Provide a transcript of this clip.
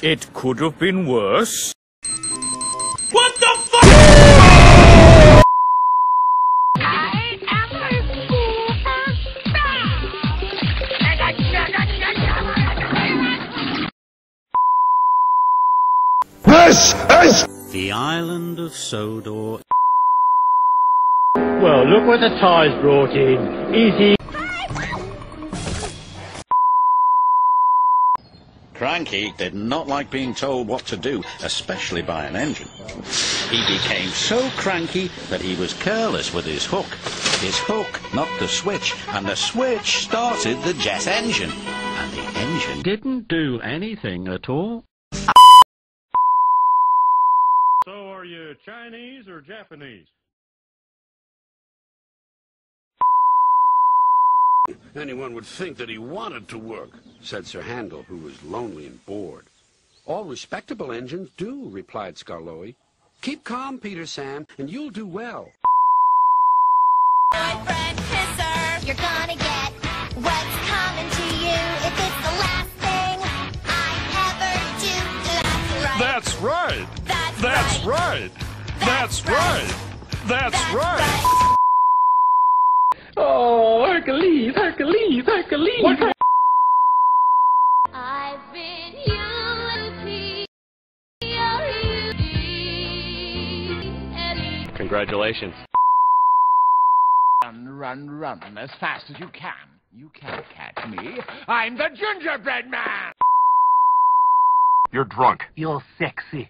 It could have been worse. What the fuck? I am a superstar! This is The island of Sodor. Well, look what the tide's brought in. Easy. Cranky did not like being told what to do, especially by an engine. He became so cranky that he was careless with his hook. His hook knocked the switch, and the switch started the jet engine. And the engine didn't do anything at all. So are you Chinese or Japanese? Anyone would think that he wanted to work, said Sir Handel, who was lonely and bored. All respectable engines do, replied Skarloey. Keep calm, Peter Sam, and you'll do well. My friend Kisser, you're gonna get what's coming to you if it's the last thing I ever do. That's right. That's right. That's right. That's right. Oh, Hercules, Hercules, Hercules! What? I've been U-T-O-U-D. Congratulations. Run as fast as you can. You can't catch me. I'm the gingerbread man! You're drunk. You're sexy.